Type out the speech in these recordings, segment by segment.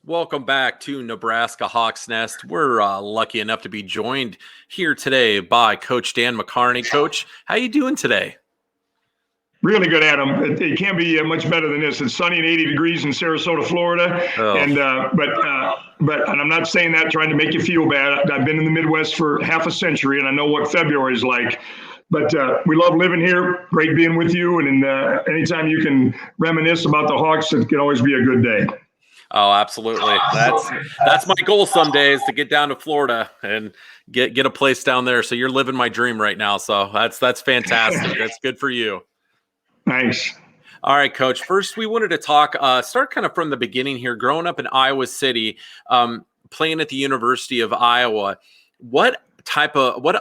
Welcome back to Nebraska Hawks Nest. We're lucky enough to be joined here today by Coach Dan McCarney. Coach, how you doing today? Really good, Adam. It can't be much better than this. It's sunny and 80 degrees in Sarasota, Florida. And I'm not saying that trying to make you feel bad. I've been in the Midwest for half a century, and I know what February is like. But we love living here. Great being with you. And anytime you can reminisce about the Hawks, it can always be a good day. Oh, absolutely. That's my goal someday, is to get down to Florida and get a place down there. So you're living my dream right now. So that's fantastic. That's good for you. Thanks. All right, Coach. First, we wanted to talk, start kind of from the beginning here. Growing up in Iowa City, playing at the University of Iowa, what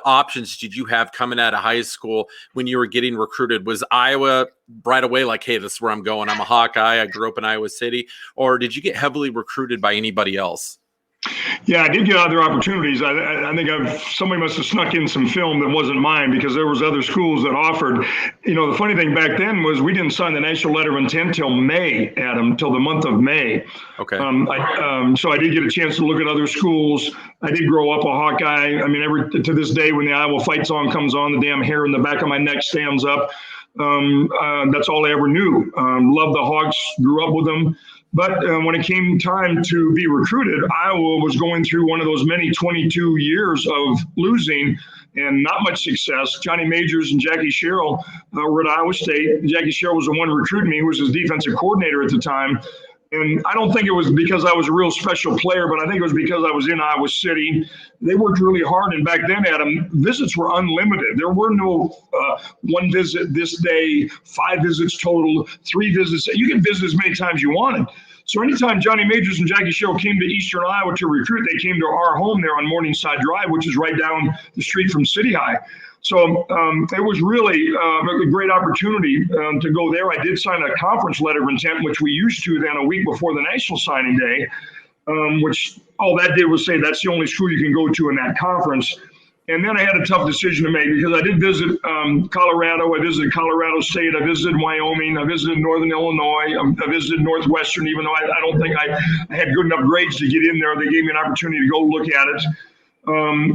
options did you have coming out of high school when you were getting recruited? Was Iowa right away like, hey, this is where I'm going, I'm a Hawkeye, I grew up in Iowa City? Or did you get heavily recruited by anybody else? Yeah, I did get other opportunities. I think somebody must have snuck in some film that wasn't mine, because there was other schools that offered. You know, the funny thing back then was we didn't sign the national letter of intent till May, Adam, till the month of May. Okay. So I did get a chance to look at other schools. I did grow up a Hawkeye. I mean, to this day, when the Iowa fight song comes on, the damn hair in the back of my neck stands up. That's all I ever knew. Loved the Hawks, grew up with them. But when it came time to be recruited, Iowa was going through one of those many 22 years of losing and not much success. Johnny Majors and Jackie Sherrill were at Iowa State. Jackie Sherrill was the one recruiting me, who was his defensive coordinator at the time. And I don't think it was because I was a real special player, but I think it was because I was in Iowa City. They worked really hard. And back then, Adam, visits were unlimited. There were no one visit this day, 5 visits total, 3 visits. You can visit as many times you wanted. So anytime Johnny Majors and Jackie Sherrill came to Eastern Iowa to recruit, they came to our home there on Morningside Drive, which is right down the street from City High. So it was really a great opportunity to go there. I did sign a conference letter of intent, which we used to then a week before the national signing day, which all that did was say that's the only school you can go to in that conference. And then I had a tough decision to make, because I did visit Colorado. I visited Colorado State. I visited Wyoming. I visited Northern Illinois. I visited Northwestern, even though I don't think I had good enough grades to get in there. They gave me an opportunity to go look at it.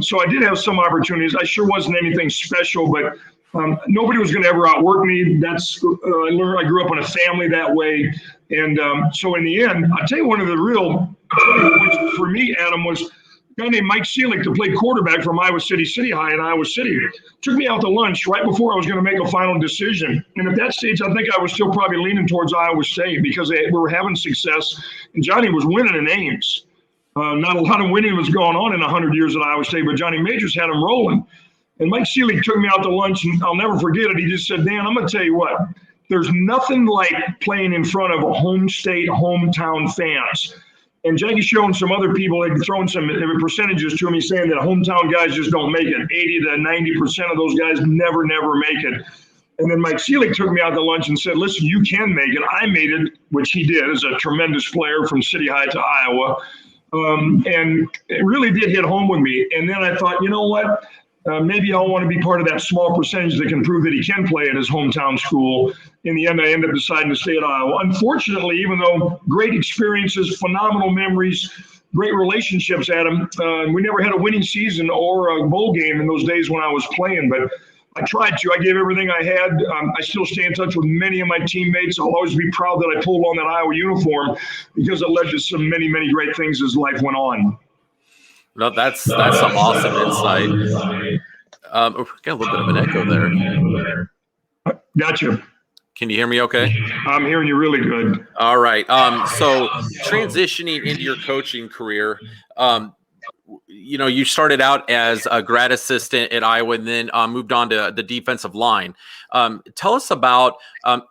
So I did have some opportunities. I sure wasn't anything special, but nobody was going to ever outwork me. I learned. I grew up in a family that way. And so in the end, I'll tell you, one of the real points for me, Adam, was a guy named Mike Seelig to play quarterback from Iowa City High in Iowa City. Took me out to lunch right before I was going to make a final decision. And at that stage, I think I was still probably leaning towards Iowa State, because we were having success and Johnny was winning in Ames. Not a lot of winning was going on in 100 years at Iowa State, but Johnny Majors had him rolling. And Mike Seelig took me out to lunch, and I'll never forget it. He just said, Dan, I'm going to tell you what, there's nothing like playing in front of a hometown fans. And Jackie Sherrill and some other people had thrown some percentages to me, saying that hometown guys just don't make it. 80 to 90% of those guys never make it. And then Mike Seelig took me out to lunch and said, listen, you can make it. I made it, which he did, as a tremendous player from City High to Iowa. And it really did hit home with me. And then I thought, you know what? Maybe I'll want to be part of that small percentage that can prove that he can play at his hometown school. In the end, I ended up deciding to stay at Iowa. Unfortunately, even though great experiences, phenomenal memories, great relationships, Adam, we never had a winning season or a bowl game in those days when I was playing. But I tried to. I gave everything I had. I still stay in touch with many of my teammates. I'll always be proud that I pulled on that Iowa uniform, because it led to some many great things as life went on. No, that's some awesome insight. Got a little bit of an echo there. Gotcha. Can you hear me okay? I'm hearing you really good. All right. So transitioning into your coaching career, you started out as a grad assistant at Iowa and then moved on to the defensive line. Tell us about,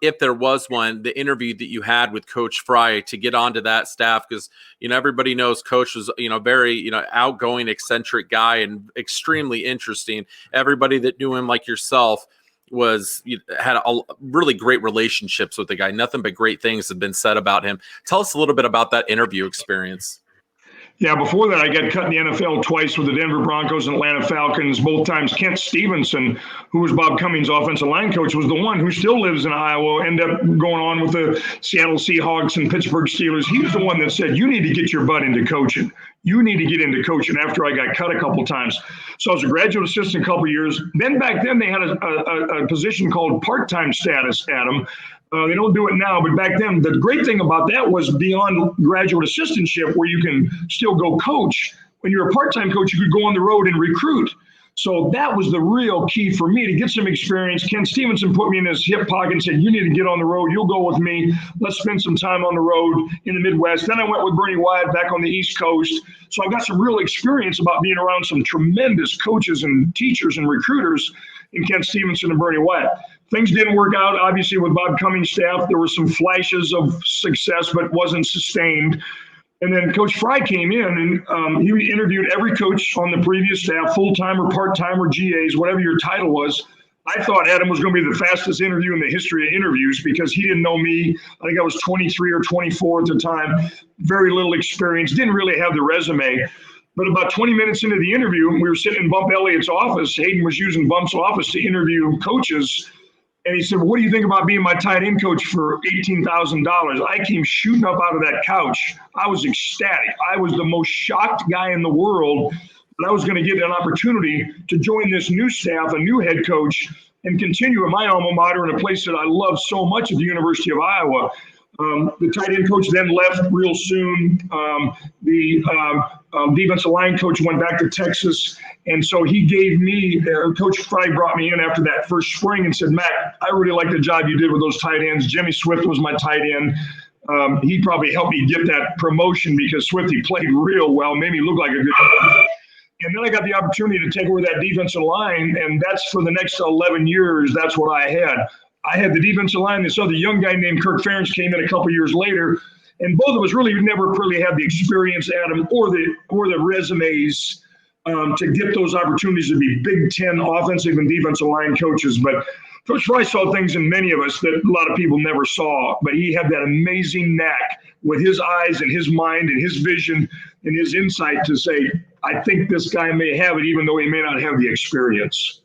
if there was one, the interview that you had with Coach Fry to get onto that staff, because, everybody knows Coach was, very, outgoing, eccentric guy and extremely interesting. Everybody that knew him, like yourself, had really great relationships with the guy. Nothing but great things have been said about him. Tell us a little bit about that interview experience. Yeah, before that, I got cut in the NFL twice with the Denver Broncos and Atlanta Falcons. Both times, Kent Stevenson, who was Bob Cummings' offensive line coach, was the one who still lives in Iowa, ended up going on with the Seattle Seahawks and Pittsburgh Steelers. He was the one that said, you need to get your butt into coaching. You need to get into coaching after I got cut a couple times. So I was a graduate assistant a couple of years. Then back then, they had a position called part-time status, Adam. They don't do it now, but back then, the great thing about that was beyond graduate assistantship, where you can still go coach. When you're a part-time coach, you could go on the road and recruit. So that was the real key for me to get some experience. Ken Stevenson put me in his hip pocket and said, you need to get on the road. You'll go with me. Let's spend some time on the road in the Midwest. Then I went with Bernie Wyatt back on the East Coast. So I got some real experience about being around some tremendous coaches and teachers and recruiters in Ken Stevenson and Bernie Wyatt. Things didn't work out, obviously, with Bob Cummings' staff. There were some flashes of success, but wasn't sustained. And then Coach Fry came in, and he interviewed every coach on the previous staff, full-time or part-time or GAs, whatever your title was. I thought Adam was going to be the fastest interview in the history of interviews because he didn't know me. I think I was 23 or 24 at the time, very little experience, didn't really have the resume. But about 20 minutes into the interview, we were sitting in Bump Elliott's office. Hayden was using Bump's office to interview coaches. And he said, well, what do you think about being my tight end coach for $18,000? I came shooting up out of that couch. I was ecstatic. I was the most shocked guy in the world that I was going to get an opportunity to join this new staff, a new head coach, and continue at my alma mater in a place that I love so much at the University of Iowa. The tight end coach then left real soon. The defensive line coach went back to Texas. And so he gave me, Coach Fry brought me in after that first spring and said, Matt, I really like the job you did with those tight ends. Jimmy Swift was my tight end. He probably helped me get that promotion because Swifty played real well, made me look like a good coach. And then I got the opportunity to take over that defensive line, and that's for the next 11 years. That's what I had. I had the defensive line. This other young guy named Kirk Ferentz came in a couple years later, and both of us really never really had the experience, Adam, or the resumes to get those opportunities to be Big Ten offensive and defensive line coaches. But Coach Fry saw things in many of us that a lot of people never saw, but he had that amazing knack with his eyes and his mind and his vision and his insight to say, I think this guy may have it, even though he may not have the experience.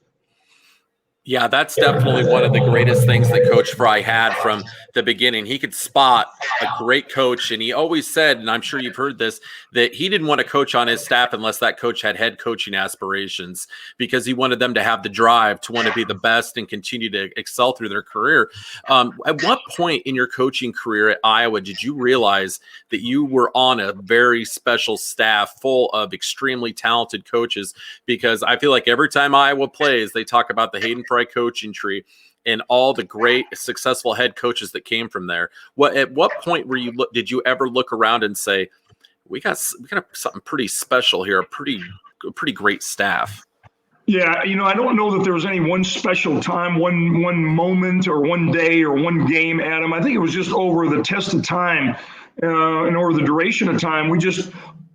Yeah, that's definitely one of the greatest things that Coach Fry had from the beginning. He could spot a great coach, and he always said, and I'm sure you've heard this, that he didn't want to coach on his staff unless that coach had head coaching aspirations, because he wanted them to have the drive to want to be the best and continue to excel through their career. At what point in your coaching career at Iowa did you realize that you were on a very special staff full of extremely talented coaches? Because I feel like every time Iowa plays, they talk about the Hayden Fry coaching tree and all the great successful head coaches that came from there. At what point did you ever look around and say, we got something pretty special here, a pretty great staff? Yeah, I don't know that there was any one special time, one moment or one day or one game, Adam. I think it was just over the test of time and over the duration of time.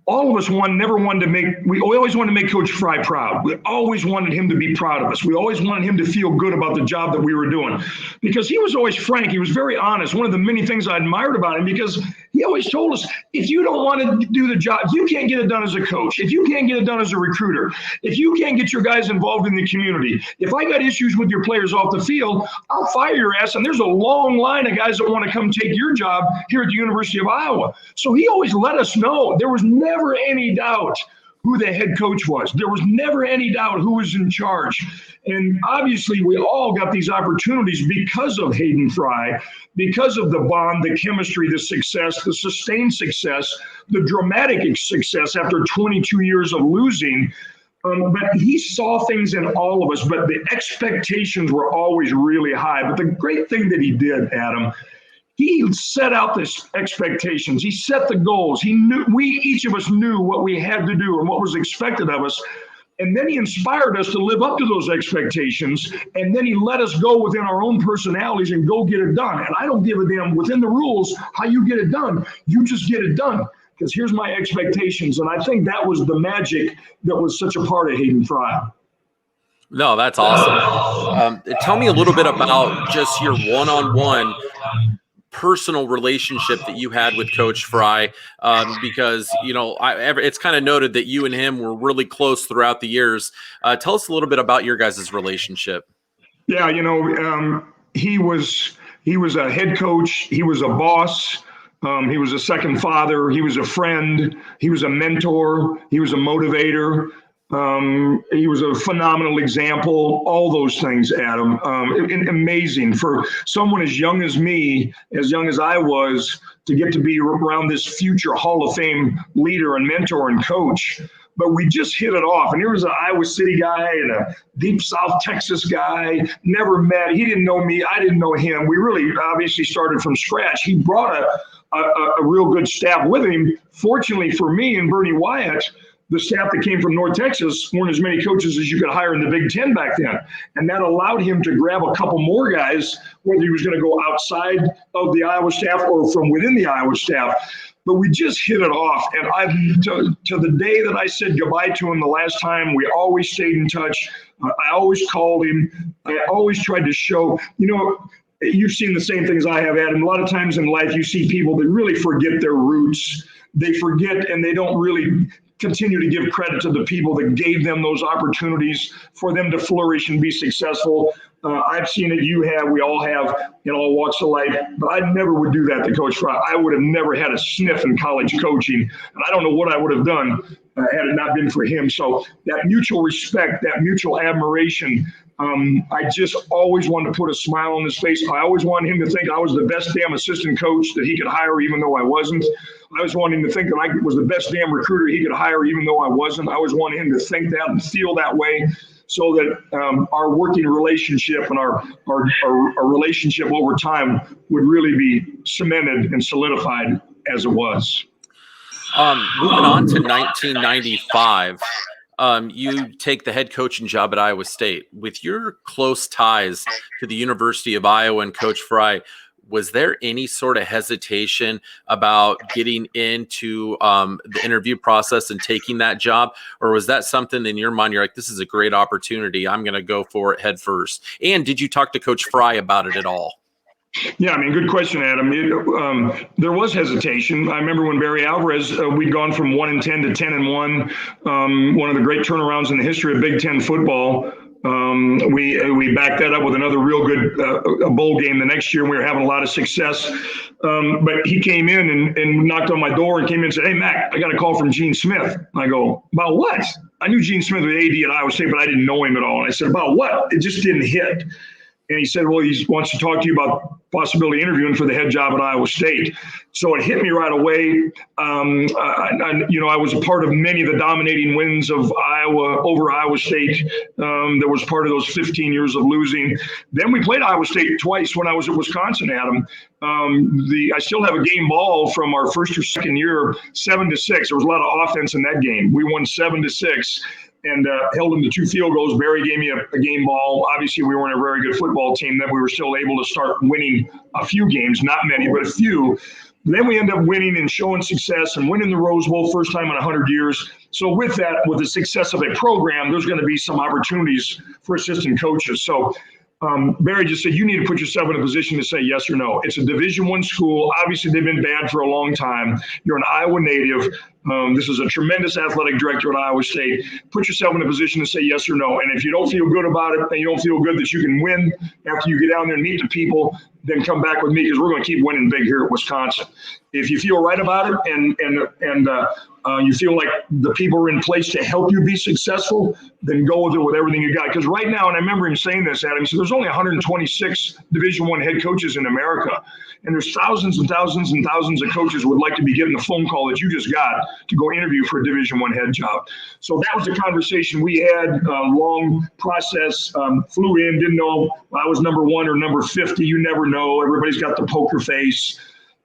All of us we always wanted to make Coach Fry proud. We always wanted him to be proud of us. We always wanted him to feel good about the job that we were doing, because he was always frank. He was very honest. One of the many things I admired about him, because he always told us, if you don't want to do the job, if you can't get it done as a coach, if you can't get it done as a recruiter, if you can't get your guys involved in the community, if I got issues with your players off the field, I'll fire your ass. And there's a long line of guys that want to come take your job here at the University of Iowa. So he always let us know. There was never any doubt who the head coach was. There was never any doubt who was in charge. And obviously we all got these opportunities because of Hayden Fry, because of the bond, the chemistry, the success, the sustained success, the dramatic success after 22 years of losing. But he saw things in all of us, but the expectations were always really high. But the great thing that he did, Adam, he set out the expectations. He set the goals. He knew, each of us knew what we had to do and what was expected of us. And then he inspired us to live up to those expectations. And then he let us go within our own personalities and go get it done. And I don't give a damn within the rules how you get it done. You just get it done, because here's my expectations. And I think that was the magic that was such a part of Hayden Fry. No, that's awesome. Tell me a little bit about just your one-on-one personal relationship that you had with Coach Fry, because it's kind of noted that you and him were really close throughout the years. Tell us a little bit about your guys' relationship. Yeah, he was a head coach. He was a boss. He was a second father. He was a friend. He was a mentor. He was a motivator. He was a phenomenal example. All those things, Adam. Amazing for someone as young as me, as young as I was, to get to be around this future Hall of Fame leader and mentor and coach. But we just hit it off. And here was an Iowa City guy and a deep South Texas guy, never met. He didn't know me. I didn't know him. We really obviously started from scratch. He brought a real good staff with him. Fortunately for me and Bernie Wyatt, the staff that came from North Texas weren't as many coaches as you could hire in the Big Ten back then. And that allowed him to grab a couple more guys, whether he was going to go outside of the Iowa staff or from within the Iowa staff. But we just hit it off. And to the day that I said goodbye to him the last time, we always stayed in touch. I always called him. I always tried to show, you've seen the same things I have, Adam. A lot of times in life, you see people that really forget their roots. They forget and they don't really continue to give credit to the people that gave them those opportunities for them to flourish and be successful. I've seen it, you have, we all have in all walks of life, but I never would do that to Coach Fry. I would have never had a sniff in college coaching, and I don't know what I would have done had it not been for him. So that mutual respect, that mutual admiration, I just always wanted to put a smile on his face. I always wanted him to think I was the best damn assistant coach that he could hire, even though I wasn't. I always wanted him to think that I was the best damn recruiter he could hire, even though I wasn't. I always wanted him to think that and feel that way, so that our working relationship and our relationship over time would really be cemented and solidified as it was. Moving on to 1995, you take the head coaching job at Iowa State. With your close ties to the University of Iowa and Coach Fry, was there any sort of hesitation about getting into the interview process and taking that job? Or was that something in your mind, you're like, this is a great opportunity, I'm going to go for it head first? And did you talk to Coach Fry about it at all? Yeah, good question, Adam. There was hesitation. I remember when Barry Alvarez, we'd gone from 1-10 to 10-1, one of the great turnarounds in the history of Big Ten football. We backed that up with another real good bowl game the next year. We were having a lot of success. But he came in and knocked on my door and came in and said, "Hey, Mac, I got a call from Gene Smith." I go, "About what?" I knew Gene Smith was AD at Iowa State, but I didn't know him at all. And I said, "About what?" It just didn't hit. And he said, "Well, he wants to talk to you about possibility interviewing for the head job at Iowa State." So it hit me right away. I was a part of many of the dominating wins of Iowa over Iowa State. That was part of those 15 years of losing. Then we played Iowa State twice when I was at Wisconsin, Adam. I still have a game ball from our first or second year, 7-6. There was a lot of offense in that game. We won 7-6. And held them to 2 field goals. Barry gave me a game ball. Obviously, we weren't a very good football team. That we were still able to start winning a few games, not many, but a few. Then we end up winning and showing success and winning the Rose Bowl first time in 100 years. So with that, with the success of a program, there's going to be some opportunities for assistant coaches. So Barry just said, you need to put yourself in a position to say yes or no. It's a Division I school. Obviously, they've been bad for a long time. You're an Iowa native. This is a tremendous athletic director at Iowa State. Put yourself in a position to say yes or no. And if you don't feel good about it, and you don't feel good that you can win after you get down there and meet the people, then come back with me, because we're going to keep winning big here at Wisconsin. If you feel right about it and you feel like the people are in place to help you be successful, then go with it with everything you got. Because right now, and I remember him saying this, Adam, so there's only 126 Division I head coaches in America. And there's thousands and thousands and thousands of coaches who would like to be getting the phone call that you just got to go interview for a Division I head job. So that was the conversation we had, long process, flew in, didn't know I was number 1 or number 50. You never know. Everybody's got the poker face.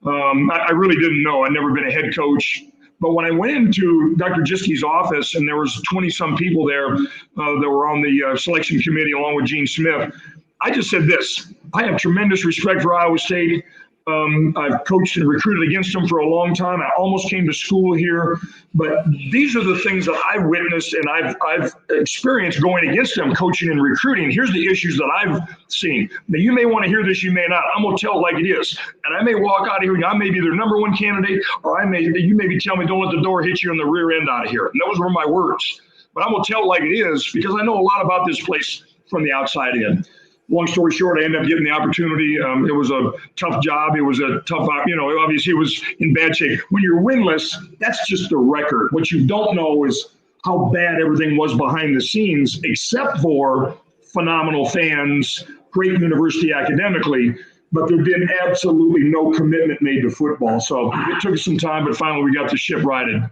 I really didn't know. I'd never been a head coach. But when I went into Dr. Jischke's office, and there was 20-some people there that were on the selection committee along with Gene Smith, I just said this: I have tremendous respect for Iowa State. I've coached and recruited against them for a long time. I almost came to school here, but these are the things that I've witnessed and I've experienced going against them, coaching and recruiting. Here's the issues that I've seen. Now, you may want to hear this, you may not. I'm going to tell it like it is. And I may walk out of here and I may be their number one candidate, or you may be telling me, don't let the door hit you in the rear end out of here. And those were my words. But I'm going to tell it like it is because I know a lot about this place from the outside in. Long story short, I ended up getting the opportunity. It was a tough job. It was a tough, obviously it was in bad shape. When you're winless, that's just the record. What you don't know is how bad everything was behind the scenes, except for phenomenal fans, great university academically, but there'd been absolutely no commitment made to football. So it took us some time, but finally we got the ship righted.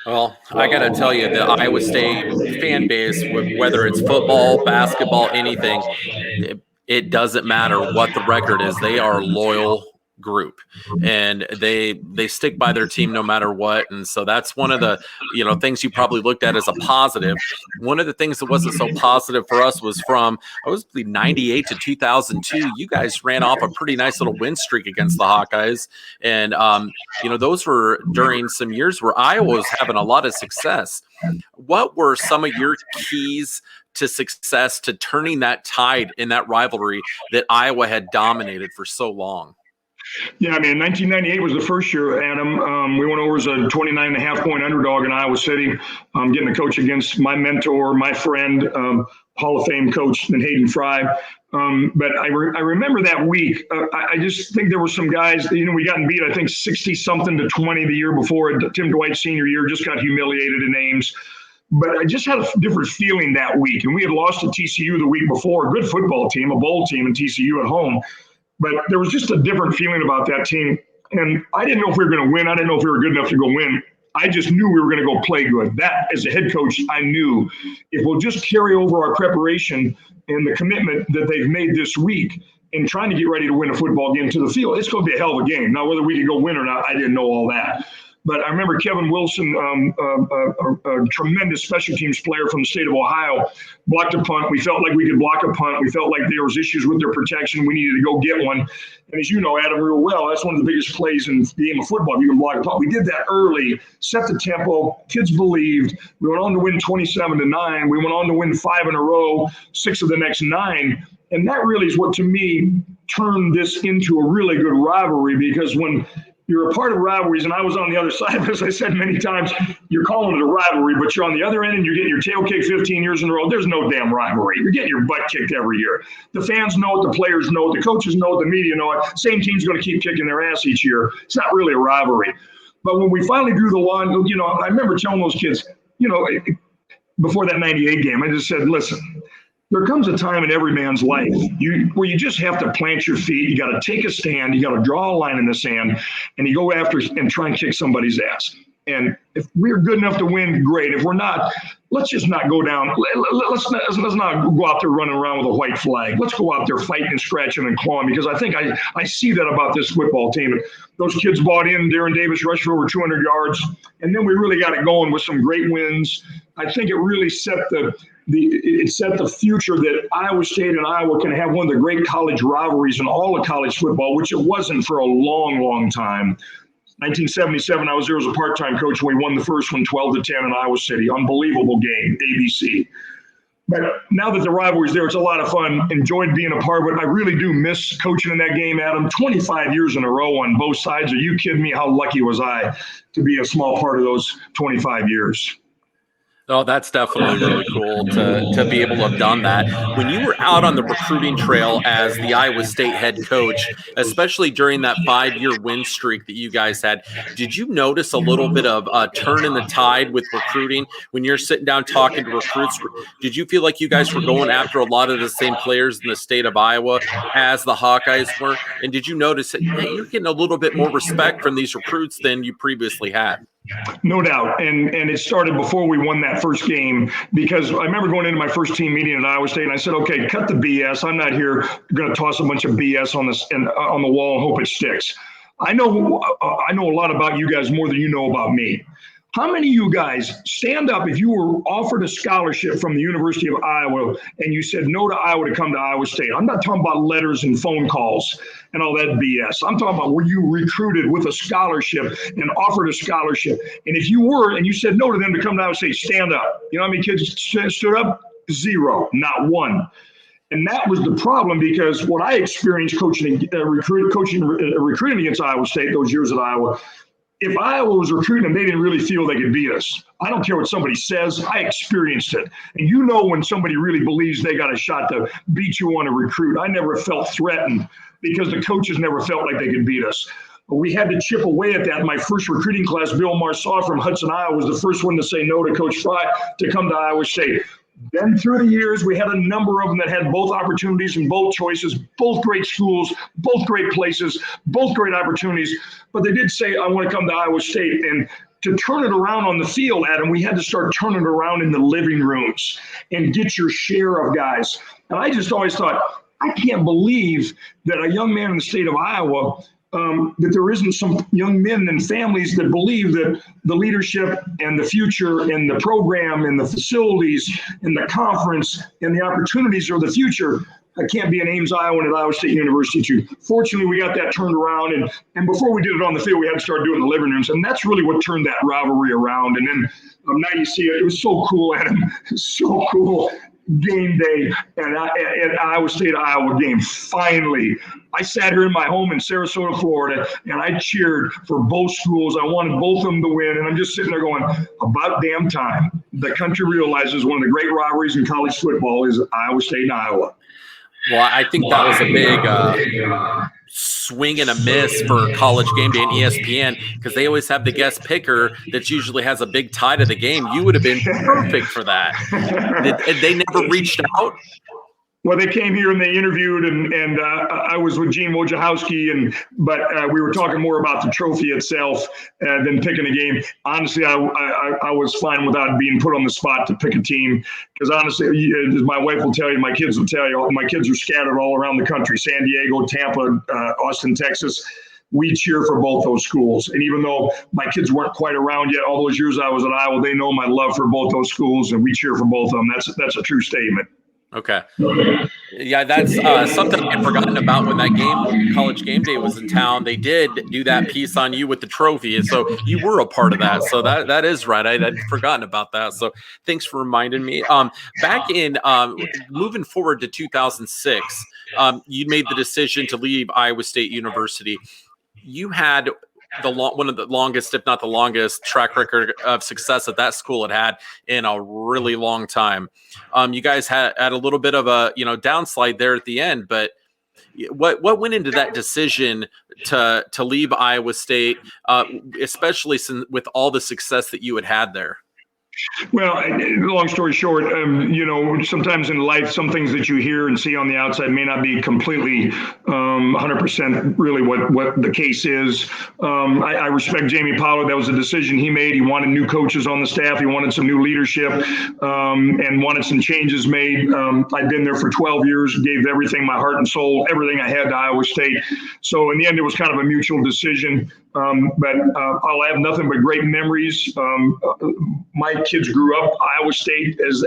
Well, I got to tell you, the Iowa State fan base, whether it's football, basketball, anything, it doesn't matter what the record is. They are a loyal group, and they stick by their team no matter what. And so that's one of the things you probably looked at as a positive. One of the things that wasn't so positive for us was from, I was 98 to 2002. You guys ran off a pretty nice little win streak against the Hawkeyes, and those were during some years where Iowa was having a lot of success. What were some of your keys to success to turning that tide in that rivalry that Iowa had dominated for so long? Yeah, 1998 was the first year, Adam. We went over as a 29.5-point underdog in Iowa City, getting to coach against my mentor, my friend, Hall of Fame coach, Hayden Fry. But I remember that week. I just think there were some guys, we got beat, I think 60-something to 20 the year before. Tim Dwight's senior year, just got humiliated in Ames. But I just had a different feeling that week. And we had lost to TCU the week before, a good football team, a bowl team, and TCU at home. But there was just a different feeling about that team. And I didn't know if we were going to win. I didn't know if we were good enough to go win. I just knew we were going to go play good. That, as a head coach, I knew if we'll just carry over our preparation and the commitment that they've made this week in trying to get ready to win a football game to the field, it's going to be a hell of a game. Now, whether we could go win or not, I didn't know all that. But I remember Kevin Wilson, a tremendous special teams player from the state of Ohio, blocked a punt. We felt like we could block a punt. We felt like there was issues with their protection. We needed to go get one. And as you know, Adam, real well, that's one of the biggest plays in the game of football. You can block a punt. We did that early, set the tempo. Kids believed. We went on to win 27-9. We went on to win 5 in a row, 6 of the next 9. And that really is what, to me, turned this into a really good rivalry, because when you're a part of rivalries, and I was on the other side, as I said many times, you're calling it a rivalry, but you're on the other end and you're getting your tail kicked 15 years in a row. There's no damn rivalry. You're getting your butt kicked every year. The fans know it, the players know it, the coaches know it, the media know it. Same team's going to keep kicking their ass each year. It's not really a rivalry. But when we finally drew the line, I remember telling those kids, before that 98 game, I just said, listen, there comes a time in every man's life where you just have to plant your feet. You got to take a stand. You got to draw a line in the sand, and you go after and try and kick somebody's ass. And if we're good enough to win, great. If we're not, let's just not go down. Let's not go out there running around with a white flag. Let's go out there fighting and scratching and clawing, because I think I see that about this football team. Those kids bought in. Darren Davis rushed for over 200 yards, and then we really got it going with some great wins. I think it really set the future that Iowa State and Iowa can have one of the great college rivalries in all of college football, which it wasn't for a long, long time. 1977, I was there as a part-time coach when we won the first one 12-10 in Iowa City. Unbelievable game, ABC. But now that the rivalry's there, it's a lot of fun. Enjoyed being a part of it. I really do miss coaching in that game, Adam. 25 years in a row on both sides. Are you kidding me? How lucky was I to be a small part of those 25 years? Oh, that's definitely really cool to be able to have done that. When you were out on the recruiting trail as the Iowa State head coach, especially during that 5-year win streak that you guys had, did you notice a little bit of a turn in the tide with recruiting? When you're sitting down talking to recruits, did you feel like you guys were going after a lot of the same players in the state of Iowa as the Hawkeyes were? And did you notice that you're getting a little bit more respect from these recruits than you previously had? No doubt. And it started before we won that first game, because I remember going into my first team meeting at Iowa State and I said, okay, cut the BS. I'm not here going to toss a bunch of BS on the wall and hope it sticks. I know a lot about you guys more than you know about me. How many of you guys stand up if you were offered a scholarship from the University of Iowa and you said no to Iowa to come to Iowa State? I'm not talking about letters and phone calls and all that BS. I'm talking about were you recruited with a scholarship and offered a scholarship? And if you were and you said no to them to come to Iowa State, stand up. You know how many kids stood up? Zero, not one. And that was the problem, because what I experienced recruiting against Iowa State those years at Iowa, if Iowa was recruiting them, they didn't really feel they could beat us. I don't care what somebody says. I experienced it. And you know when somebody really believes they got a shot to beat you on a recruit. I never felt threatened because the coaches never felt like they could beat us. But we had to chip away at that. In my first recruiting class, Bill Marsaw from Hudson, Iowa, was the first one to say no to Coach Fry to come to Iowa State. Then through the years, we had a number of them that had both opportunities and both choices, both great schools, both great places, both great opportunities. But they did say, I want to come to Iowa State. And to turn it around on the field, Adam, we had to start turning it around in the living rooms and get your share of guys. And I just always thought, I can't believe that a young man in the state of Iowa, that there isn't some young men and families that believe that the leadership and the future and the program and the facilities and the conference and the opportunities are the future. I can't be an Ames, Iowa, and at Iowa State University too. Fortunately, we got that turned around, and before we did it on the field, we had to start doing the living rooms, and that's really what turned that rivalry around. And then now you see it. It was so cool, Adam. So cool. Game day and at Iowa State, Iowa game. Finally, I sat here in my home in Sarasota, Florida, and I cheered for both schools. I wanted both of them to win, and I'm just sitting there going, about damn time. The country realizes one of the great rivalries in college football is Iowa State and Iowa. Well, I think that was a big swing and a miss for College Game Day and ESPN, because they always have the guest picker that usually has a big tie to the game. You would have been perfect for that. They never reached out. Well, they came here and they interviewed, and I was with Gene Wojciechowski, but we were talking more about the trophy itself than picking a game. Honestly, I was fine without being put on the spot to pick a team, because honestly, as my wife will tell you, my kids will tell you, my kids are scattered all around the country: San Diego, Tampa, Austin, Texas. We cheer for both those schools. And even though my kids weren't quite around yet, all those years I was at Iowa, they know my love for both those schools, and we cheer for both of them. That's a true statement. Okay. Yeah, that's something I'd forgotten about when that game, College Game Day, was in town. They did do that piece on you with the trophy, and so you were a part of that. So that is right. I'd forgotten about that. So thanks for reminding me. Back in moving forward to 2006, you made the decision to leave Iowa State University. You had one of the longest, if not the longest, track record of success that school had in a really long time. You guys had a little bit of a downslide there at the end, but what went into that decision to leave Iowa State, especially with all the success that you had there? Well, long story short, sometimes in life, some things that you hear and see on the outside may not be completely 100% really what the case is. I respect Jamie Pollard. That was a decision he made. He wanted new coaches on the staff. He wanted some new leadership and wanted some changes made. I'd been there for 12 years, gave everything, my heart and soul, everything I had to Iowa State. So in the end, it was kind of a mutual decision. But I'll have nothing but great memories. My kids grew up Iowa State as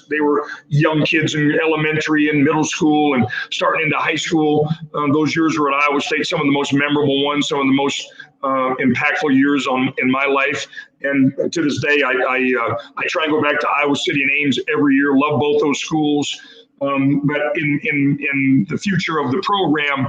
they were young kids in elementary and middle school and starting into high school. Those years were at Iowa State, some of the most memorable ones, some of the most impactful years in my life. And to this day, I try and go back to Iowa City and Ames every year. Love both those schools. But in the future of the program,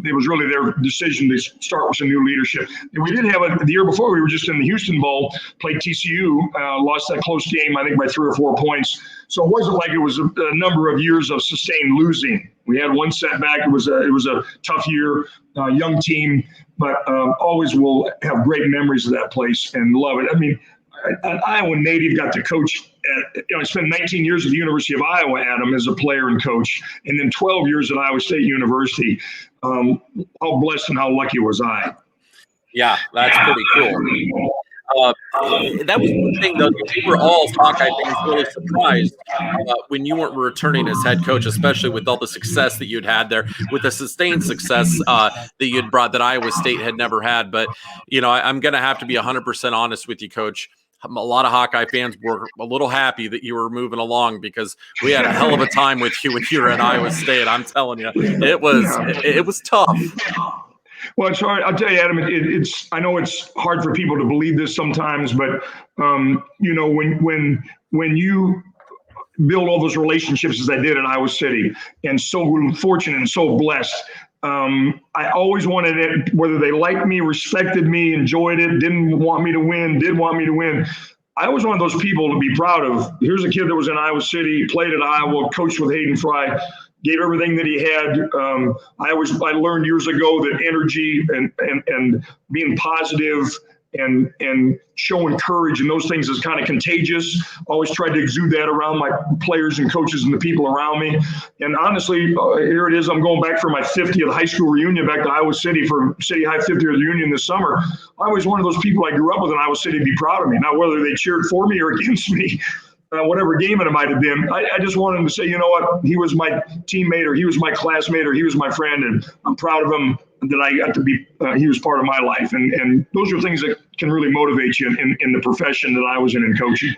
it was really their decision to start with some new leadership. And we did have the year before, we were just in the Houston Bowl, played TCU, lost that close game, I think by 3 or 4 points. So it wasn't like it was a number of years of sustained losing. We had one setback. It was a tough year, young team, but always will have great memories of that place and love it. I mean, an Iowa native, got to coach I spent 19 years at the University of Iowa, Adam, as a player and coach, and then 12 years at Iowa State University. How blessed and how lucky was I? Yeah, that's pretty cool. That was one thing, though. We were all Hawkeye fans really surprised when you weren't returning as head coach, especially with all the success that you'd had there, with the sustained success that you'd brought that Iowa State had never had. But, I'm going to have to be 100% honest with you, Coach. A lot of Hawkeye fans were a little happy that you were moving along because we had a hell of a time with you when you were at Iowa State. I'm telling you, it was tough. Well, it's hard. I'll tell you, Adam. I know it's hard for people to believe this sometimes, but when you build all those relationships as I did at Iowa City, and so fortunate and so blessed. I always wanted it, whether they liked me, respected me, enjoyed it, didn't want me to win, did want me to win. I always wanted those people to be proud of. Here's a kid that was in Iowa City, played at Iowa, coached with Hayden Fry, gave everything that he had. I learned years ago that energy and being positive and showing courage and those things is kind of contagious. Always tried to exude that around my players and coaches and the people around me. And honestly, here it is. I'm going back for my 50th high school reunion back to Iowa City for City High 50th reunion this summer. I was one of those people I grew up with in Iowa City to be proud of me. Now, whether they cheered for me or against me, whatever game it might have been, I just wanted him to say, you know what, he was my teammate or he was my classmate or he was my friend, and I'm proud of him that I got to be, he was part of my life. And those are things that can really motivate you in the profession that I was in coaching.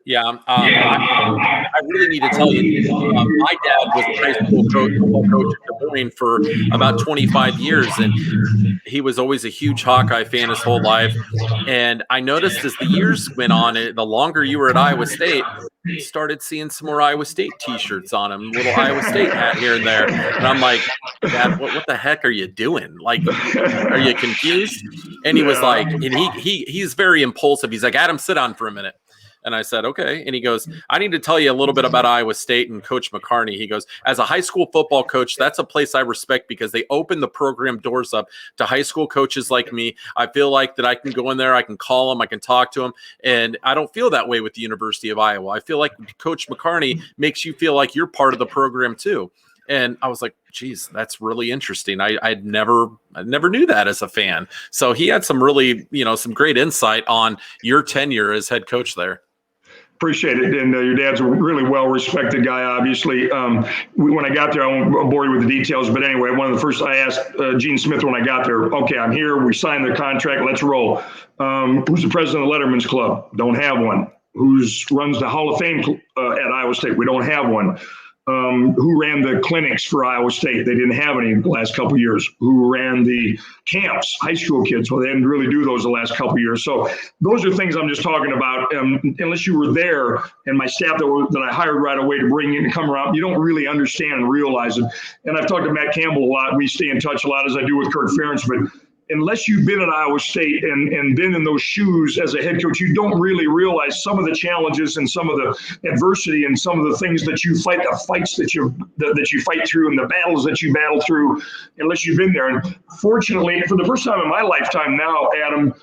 Yeah, I really need to tell you, my dad was a high school coach at Des Moines for about 25 years, and he was always a huge Hawkeye fan his whole life. And I noticed as the years went on, the longer you were at Iowa State, you started seeing some more Iowa State T-shirts on him, little Iowa State hat here and there. And I'm like, Dad, what the heck are you doing? Like, are you confused? And he was like, and he's very impulsive. He's like, Adam, sit down for a minute. And I said, okay. And he goes, I need to tell you a little bit about Iowa State and Coach McCarney. He goes, as a high school football coach, that's a place I respect because they open the program doors up to high school coaches like me. I feel like that I can go in there, I can call them, I can talk to them. And I don't feel that way with the University of Iowa. I feel like Coach McCarney makes you feel like you're part of the program too. And I was like, geez, that's really interesting. I never knew that as a fan. So he had some really, some great insight on your tenure as head coach there. Appreciate it. And your dad's a really well-respected guy, obviously. When I got there, I won't bore you with the details, but anyway, one of the first I asked Gene Smith when I got there, okay, I'm here. We signed the contract. Let's roll. Who's the president of Letterman's Club? Don't have one. Who runs the Hall of Fame at Iowa State? We don't have one. Who ran the clinics for Iowa State? They didn't have any the last couple of years. Who ran the camps, high school kids? Well, they didn't really do those the last couple of years. So those are things I'm just talking about. Unless you were there and my staff that I hired right away to bring in and come around, you don't really understand and realize it. And I've talked to Matt Campbell a lot. We stay in touch a lot as I do with Kirk Ferentz, but unless you've been at Iowa State and been in those shoes as a head coach, you don't really realize some of the challenges and some of the adversity and some of the things that you fight, the fights that you fight through and the battles that you battle through, unless you've been there. And fortunately, for the first time in my lifetime now, Adam,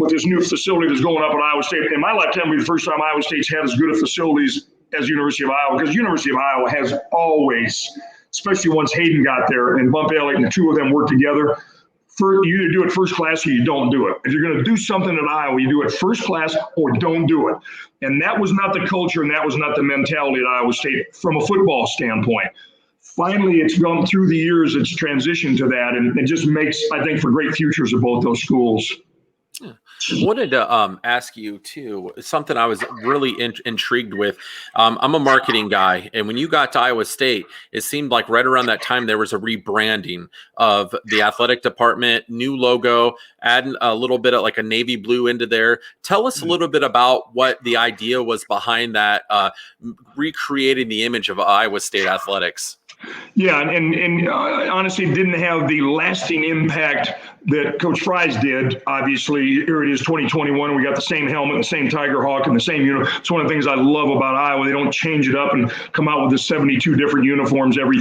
with this new facility that's going up at Iowa State, in my lifetime, will be the first time Iowa State's had as good a facilities as University of Iowa, because University of Iowa has always, especially once Hayden got there and Bump Elliott and the two of them worked together, you either do it first class or you don't do it. If you're going to do something at Iowa, you do it first class or don't do it. And that was not the culture and that was not the mentality at Iowa State from a football standpoint. Finally, it's gone through the years, it's transitioned to that, and it just makes, I think, for great futures of both those schools. Yeah. I wanted to ask you too, something I was really intrigued with. I'm a marketing guy, and when you got to Iowa State, it seemed like right around that time there was a rebranding of the athletic department, new logo, adding a little bit of like a navy blue into there. Tell us a little bit about what the idea was behind that, recreating the image of Iowa State athletics. Yeah, and honestly, didn't have the lasting impact that Coach Fry's did. Obviously, here it is, 2021. We got the same helmet, the same Tiger Hawk, and the same uniform. It's one of the things I love about Iowa. They don't change it up and come out with the 72 different uniforms every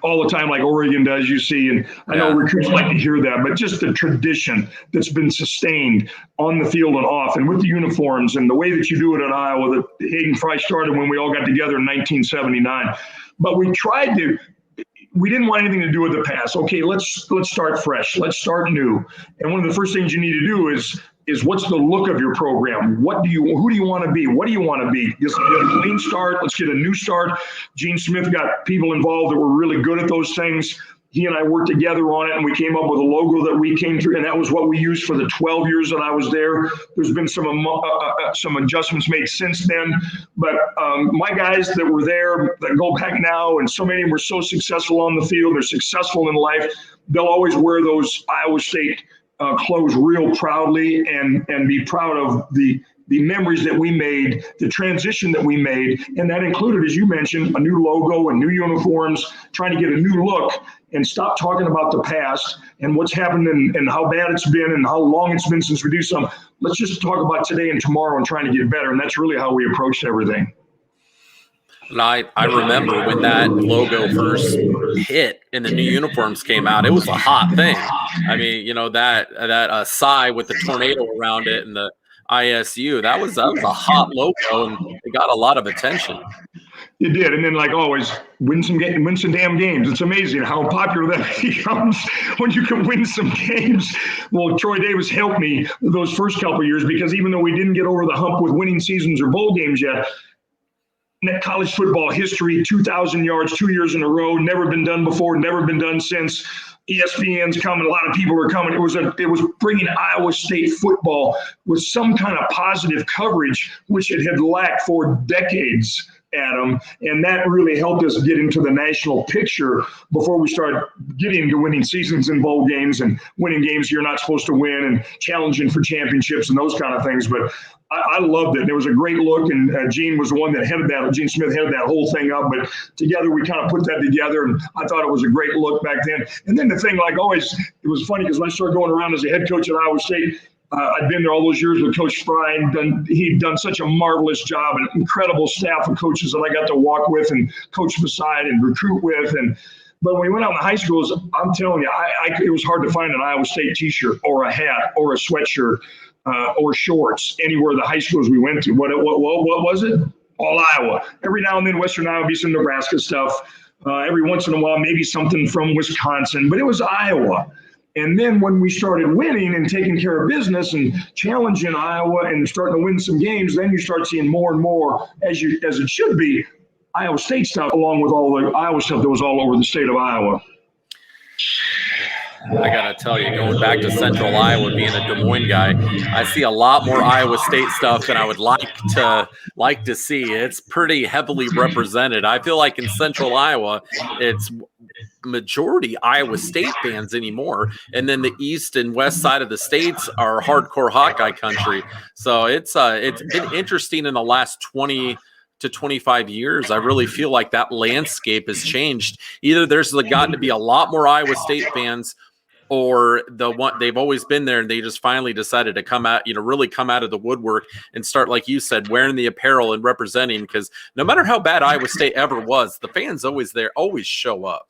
all the time like Oregon does. You see, and I know recruits like to hear that, but just the tradition that's been sustained on the field and off, and with the uniforms and the way that you do it in Iowa, that Hayden Fry started when we all got together in 1979. But we didn't want anything to do with the past. Okay, let's start fresh. Let's start new. And one of the first things you need to do is is what's the look of your program? Who do you want to be? What do you want to be? Just get a clean start. Let's get a new start. Gene Smith got people involved that were really good at those things. He and I worked together on it, and we came up with a logo that we came through, and that was what we used for the 12 years that I was there. There's been some adjustments made since then, but my guys that were there that go back now, and so many of them were so successful on the field, they're successful in life. They'll always wear those Iowa State clothes real proudly and be proud of the memories that we made, the transition that we made, and that included, as you mentioned, a new logo and new uniforms, trying to get a new look and stop talking about the past and what's happened and how bad it's been and how long it's been since we do something. Let's just talk about today and tomorrow and trying to get better, and that's really how we approached everything. And I remember when that logo first hit and the new uniforms came out, it was a hot thing. I mean, that Psy with the tornado around it and the ISU, that was a hot logo, and it got a lot of attention. It did, and then like always, win some damn games. It's amazing how popular that becomes when you can win some games. Well, Troy Davis helped me those first couple of years, because even though we didn't get over the hump with winning seasons or bowl games yet, college football history, 2,000 yards, 2 years in a row, never been done before, never been done since. ESPN's coming, a lot of people are coming. It was bringing Iowa State football with some kind of positive coverage, which it had lacked for decades, Adam, and that really helped us get into the national picture before we started getting into winning seasons in bowl games and winning games you're not supposed to win and challenging for championships and those kind of things. But I loved it. It was a great look, and Gene was the one that headed that. Gene Smith headed that whole thing up, but together we kind of put that together, and I thought it was a great look back then. And then the thing, like always, it was funny because when I started going around as a head coach at Iowa State, I'd been there all those years with Coach Fry, and he'd done such a marvelous job, an incredible staff of coaches that I got to walk with and coach beside and recruit with. But when we went out in the high schools, I'm telling you, it was hard to find an Iowa State T-shirt or a hat or a sweatshirt or shorts anywhere in the high schools we went to. What was it? All Iowa. Every now and then, Western Iowa, be some Nebraska stuff. Every once in a while, maybe something from Wisconsin, but it was Iowa. And then when we started winning and taking care of business and challenging Iowa and starting to win some games, then you start seeing more and more, as it should be, Iowa State stuff, along with all the Iowa stuff that was all over the state of Iowa. I got to tell you, going back to Central Iowa, being a Des Moines guy, I see a lot more Iowa State stuff than I would like to see. It's pretty heavily represented. I feel like in Central Iowa, it's majority Iowa State fans anymore. And then the east and west side of the states are hardcore Hawkeye country. So it's been interesting in the last 20 to 25 years. I really feel like that landscape has changed. Either there's gotten to be a lot more Iowa State fans, or they've always been there and they just finally decided to come out, really come out of the woodwork and start, like you said, wearing the apparel and representing, because no matter how bad Iowa State ever was, the fans always show up.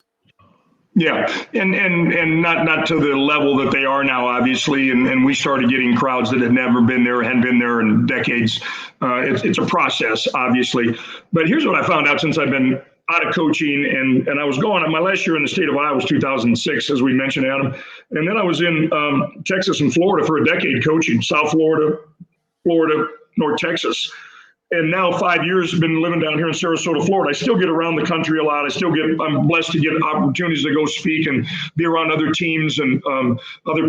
Yeah, and not to the level that they are now, obviously, and we started getting crowds that had never been there, hadn't been there in decades. It's a process, obviously. But here's what I found out since I've been out of coaching, and I was going, my last year in the state of Iowa was 2006, as we mentioned, Adam. And then I was in Texas and Florida for a decade coaching, South Florida, North Texas. And now 5 years, been living down here in Sarasota, Florida. I still get around the country a lot. I'm blessed to get opportunities to go speak and be around other teams and other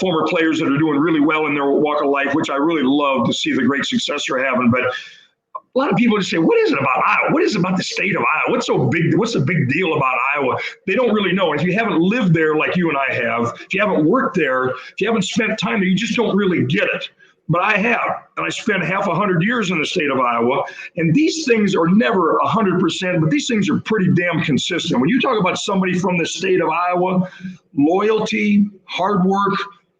former players that are doing really well in their walk of life, which I really love to see the great success they're having. But a lot of people just say, what is it about Iowa? What is it about the state of Iowa? What's so big? What's the big deal about Iowa? They don't really know. If you haven't lived there like you and I have, if you haven't worked there, if you haven't spent time there, you just don't really get it. But I have, and I spent 100 years in the state of Iowa, and these things are never 100%, but these things are pretty damn consistent. When you talk about somebody from the state of Iowa, loyalty, hard work,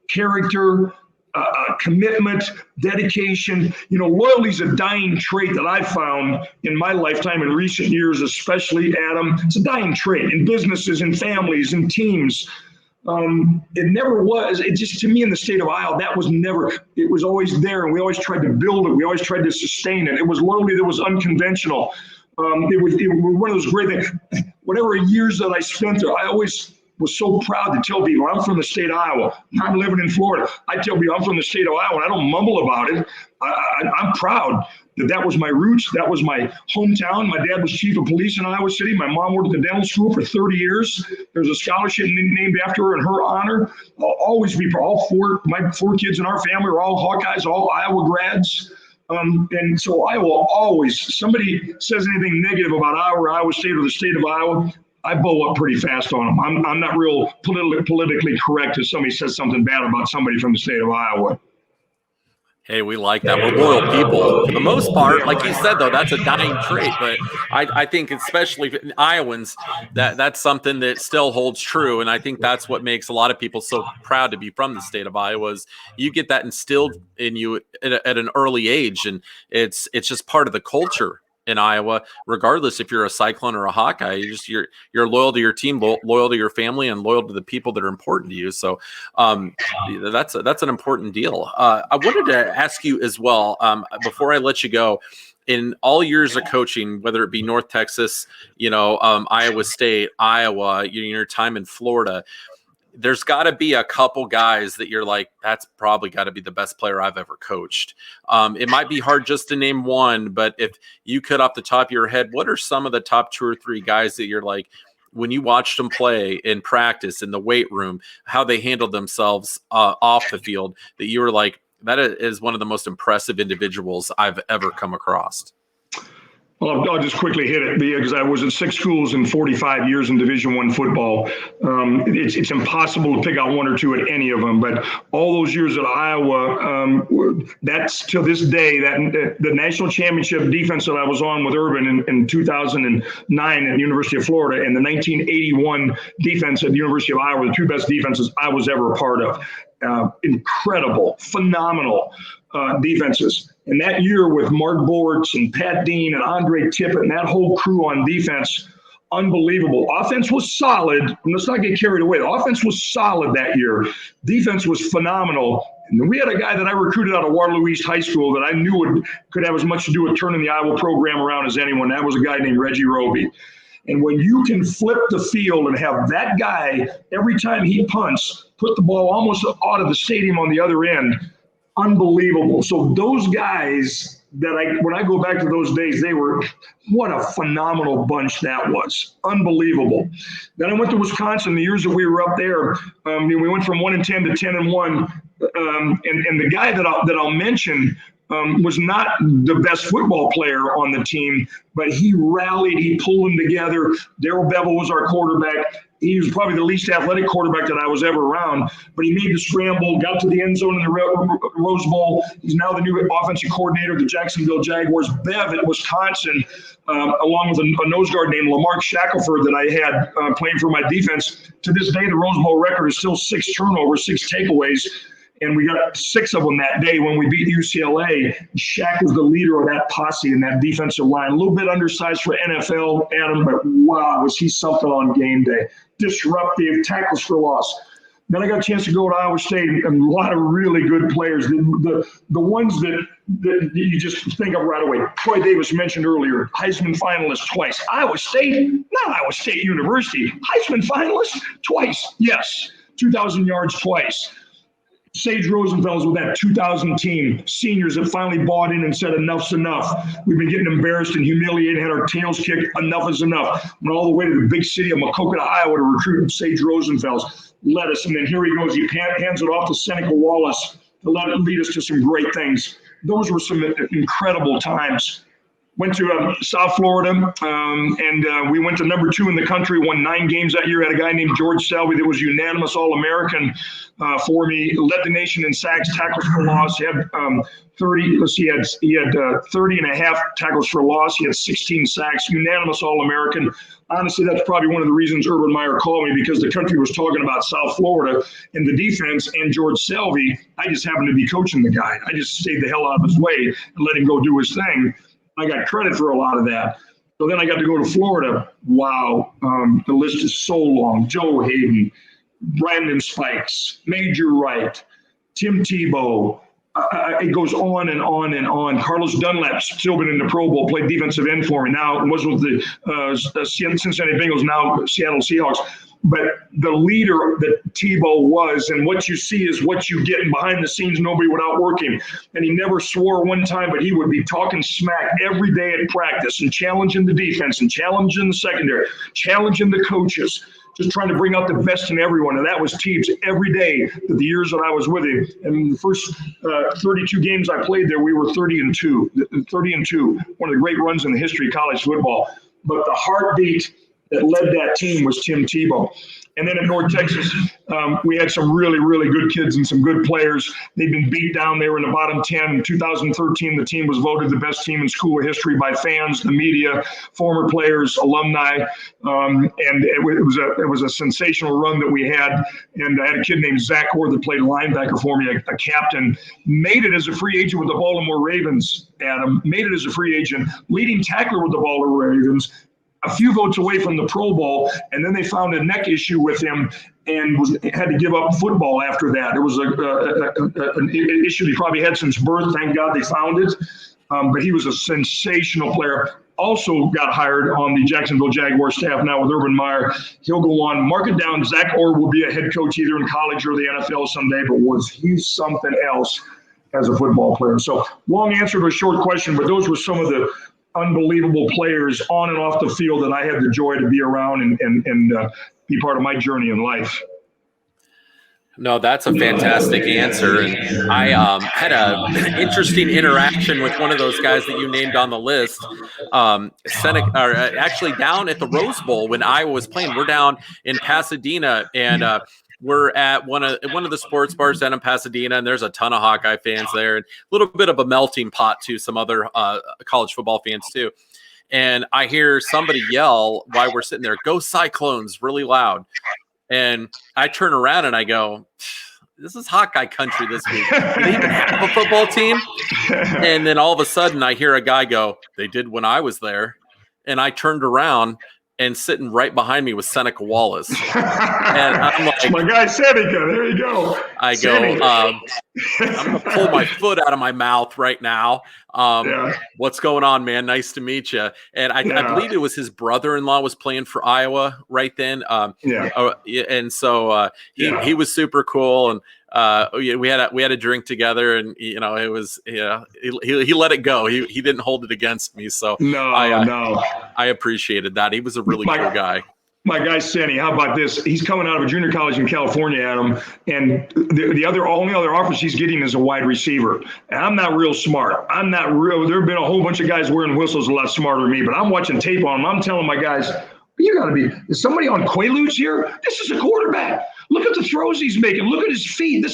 character, commitment, dedication, loyalty is a dying trait that I've found in my lifetime in recent years, especially, Adam. It's a dying trait in businesses, in families, in teams. It never was. It just, to me, in the state of Iowa, that was never, it was always there, and we always tried to build it. We always tried to sustain it. It was loyalty that was unconventional. It was one of those great things. Whatever years that I spent there, I always was so proud to tell people, I'm from the state of Iowa. I'm living in Florida. I tell people I'm from the state of Iowa, and I don't mumble about it. I'm proud that was my roots. That was my hometown. My dad was chief of police in Iowa City. My mom worked at the dental school for 30 years. There's a scholarship named after her in her honor. I'll always be proud. My four kids in our family are all Hawkeyes, all Iowa grads. And so I will always, somebody says anything negative about Iowa or Iowa State or the state of Iowa, I bow up pretty fast on them. I'm not real politically correct if somebody says something bad about somebody from the state of Iowa. Hey, we like that. We're loyal people for the most part. Like you said, though, that's a dying trait. But I think, especially in Iowans, that's something that still holds true. And I think that's what makes a lot of people so proud to be from the state of Iowa. Is you get that instilled in you at an early age, and it's just part of the culture in Iowa, regardless if you're a Cyclone or a Hawkeye. You're loyal to your team, loyal to your family, and loyal to the people that are important to you. So that's an important deal. I wanted to ask you as well, before I let you go, in all years of coaching, whether it be North Texas, Iowa State, Iowa, your time in Florida, there's got to be a couple guys that you're like, that's probably got to be the best player I've ever coached. It might be hard just to name one, but if you could off the top of your head, what are some of the top 2 or 3 guys that you're like, when you watched them play in practice, in the weight room, how they handled themselves off the field, that you were like, that is one of the most impressive individuals I've ever come across? Well, I'll just quickly hit it because I was at 6 schools in 45 years in Division I football. It's impossible to pick out 1 or 2 at any of them, but all those years at Iowa, that's to this day, that the national championship defense that I was on with Urban in 2009 at the University of Florida, and the 1981 defense at the University of Iowa, the 2 best defenses I was ever a part of. Incredible, phenomenal defenses. And that year with Mark Bortz and Pat Dean and Andre Tippett and that whole crew on defense, unbelievable. Offense was solid. Let's not get carried away. The offense was solid that year. Defense was phenomenal. And we had a guy that I recruited out of Waterloo East High School that I knew could have as much to do with turning the Iowa program around as anyone. That was a guy named Reggie Roby. And when you can flip the field and have that guy, every time he punts, put the ball almost out of the stadium on the other end, unbelievable. So those guys when I go back to those days, what a phenomenal bunch that was. Unbelievable. Then I went to Wisconsin the years that we were up there. We went from 1-10 to 10-1. And the guy that I'll mention was not the best football player on the team, but he rallied, he pulled them together. Darrell Bevel was our quarterback. He was probably the least athletic quarterback that I was ever around, but he made the scramble, got to the end zone in the Rose Bowl. He's now the new offensive coordinator of the Jacksonville Jaguars. Bev at Wisconsin, along with a nose guard named Lamarck Shackelford that I had playing for my defense. To this day, the Rose Bowl record is still 6 turnovers, 6 takeaways. And we got 6 of them that day when we beat UCLA. Shaq was the leader of that posse in that defensive line. A little bit undersized for NFL, Adam, but wow, was he something on game day. Disruptive, tackles for loss. Then I got a chance to go to Iowa State, and a lot of really good players. The ones that you just think of right away. Troy Davis mentioned earlier, Heisman finalist twice. Iowa State, not Iowa State University. Heisman finalist twice, yes. 2,000 yards twice. Sage Rosenfels with that 2000 team, seniors that finally bought in and said enough's enough. We've been getting embarrassed and humiliated, had our tails kicked. Enough is enough. Went all the way to the big city of Maquoketa, Iowa to recruit Sage Rosenfels. Led us, and then here he goes. He hands it off to Seneca Wallace to lead us to some great things. Those were some incredible times. Went to South Florida, and we went to number 2 in the country, won 9 games that year. Had a guy named George Selby that was unanimous All-American for me. Led the nation in sacks, tackles for loss. He had 30. He had 30 and a half tackles for loss. He had 16 sacks, unanimous All-American. Honestly, that's probably one of the reasons Urban Meyer called me, because the country was talking about South Florida and the defense and George Selby. I just happened to be coaching the guy. I just stayed the hell out of his way and let him go do his thing. I got credit for a lot of that. So then I got to go to Florida. Wow. The list is so long. Joe Hayden, Brandon Spikes, Major Wright, Tim Tebow. It goes on and on and on. Carlos Dunlap's still been in the Pro Bowl, played defensive end for me. Now was with the Cincinnati Bengals, now Seattle Seahawks. but the leader that Tebow was, and what you see is what you get, and behind the scenes, nobody would outwork him. And he never swore one time, but he would be talking smack every day at practice and challenging the defense and challenging the secondary, challenging the coaches, just trying to bring out the best in everyone. And that was Teebs every day the years that I was with him. And the first 32 games I played there, we were 30-2, one of the great runs in the history of college football. But the heartbeat that led that team was Tim Tebow. And then in North Texas, we had some really, really good kids and some good players. They'd been beat down. They were in the bottom 10. In 2013, the team was voted the best team in school history by fans, the media, former players, alumni. And it was a sensational run that we had. And I had a kid named Zach Orr that played linebacker for me, a captain, made it as a free agent with the Baltimore Ravens, Adam, made it as a free agent, leading tackler with the Baltimore Ravens, a few votes away from the Pro Bowl, and then they found a neck issue with him and had to give up football after that. It was an issue he probably had since birth. Thank God they found it. But he was a sensational player. Also got hired on the Jacksonville Jaguars staff now with Urban Meyer. He'll go on. Mark it down. Zach Orr will be a head coach either in college or the NFL someday, but was he something else as a football player? So long answer to a short question, but those were some of the unbelievable players on and off the field that I had the joy to be around and be part of my journey in life. No, that's a fantastic answer. And I had an interesting interaction with one of those guys that you named on the list. Seneca, actually down at the Rose Bowl when Iowa was playing. We're down in Pasadena, and we're at one of the sports bars down in Pasadena, and there's a ton of Hawkeye fans there, and a little bit of a melting pot to some other college football fans too. And I hear somebody yell while we're sitting there, "Go Cyclones," really loud. And I turn around and I go, this is Hawkeye country this week. Do they even have a football team? And then all of a sudden I hear a guy go, "They did when I was there." And I turned around, and sitting right behind me was Seneca Wallace. And I'm like, my guy Seneca, there you go. I go, I'm going to pull my foot out of my mouth right now. What's going on, man? Nice to meet you. And I believe it was his brother-in-law was playing for Iowa right then. And so he was super cool. And we had a drink together, and it was he let it go. He didn't hold it against me. So I appreciated that. He was a really cool guy. My guy Senny, how about this? He's coming out of a junior college in California, Adam, and the only other offers he's getting is a wide receiver. And I'm not real smart. I'm not real. There have been a whole bunch of guys wearing whistles a lot smarter than me, but I'm watching tape on him. I'm telling my guys, you got to be. Is somebody on Quaaludes here? This is a quarterback. Look at the throws he's making. Look at his feet.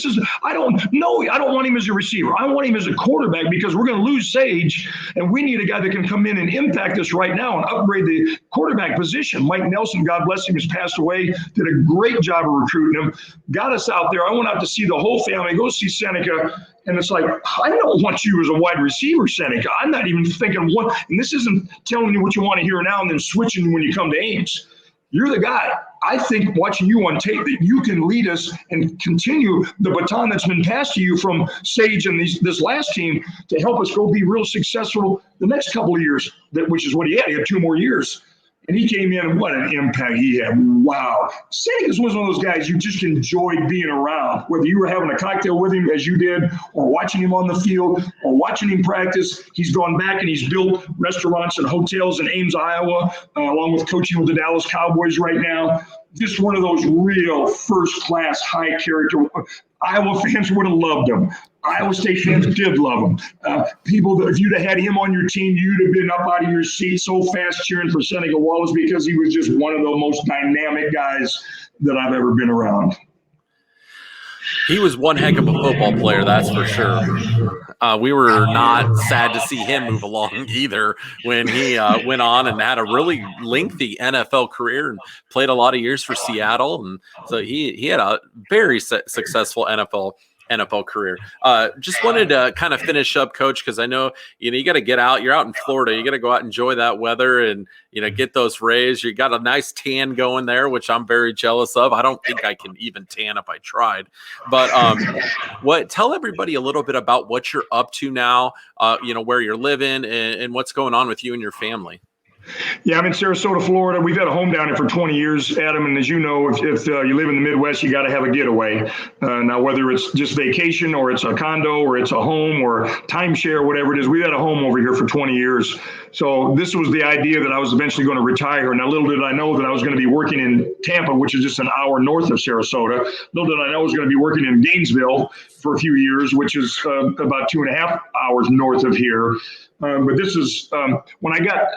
I don't want him as a receiver. I want him as a quarterback because we're going to lose Sage, and we need a guy that can come in and impact us right now and upgrade the quarterback position. Mike Nelson, God bless him, has passed away, did a great job of recruiting him, got us out there. I went out to see the whole family, go see Seneca, and it's like, I don't want you as a wide receiver, Seneca. I'm not even thinking what, and this isn't telling you what you want to hear now and then switching when you come to Ames. You're the guy. I think watching you on tape that you can lead us and continue the baton that's been passed to you from Sage and this last team to help us go be real successful the next couple of years, which is what he had. He had 2 more years. And he came in, and what an impact he had. Wow. Seneca was one of those guys you just enjoyed being around, whether you were having a cocktail with him as you did, or watching him on the field, or watching him practice. He's gone back and he's built restaurants and hotels in Ames, Iowa, along with coaching with the Dallas Cowboys right now. Just one of those real first-class, high-character. Iowa fans would have loved him. Iowa State fans did love him. People, that if you'd have had him on your team, you'd have been up out of your seat so fast cheering for Seneca Wallace because he was just one of the most dynamic guys that I've ever been around. He was one heck of a football player, that's for sure. We were not sad to see him move along either when he went on and had a really lengthy NFL career and played a lot of years for Seattle. And so he had a very successful NFL career. Just wanted to kind of finish up, Coach, because I know you got to get out. You're out in Florida. You got to go out and enjoy that weather and get those rays. You got a nice tan going there, which I'm very jealous of. I don't think I can even tan if I tried. But tell everybody a little bit about what you're up to now. Where you're living and what's going on with you and your family. Yeah, I'm in Sarasota, Florida. We've had a home down here for 20 years, Adam. And as you know, if you live in the Midwest, you got to have a getaway. Now, whether it's just vacation or it's a condo or it's a home or timeshare, whatever it is, we've had a home over here for 20 years. So this was the idea that I was eventually going to retire. Now, little did I know that I was going to be working in Tampa, which is just an hour north of Sarasota. Little did I know I was going to be working in Gainesville for a few years, which is about 2.5 hours north of here. But this is when I got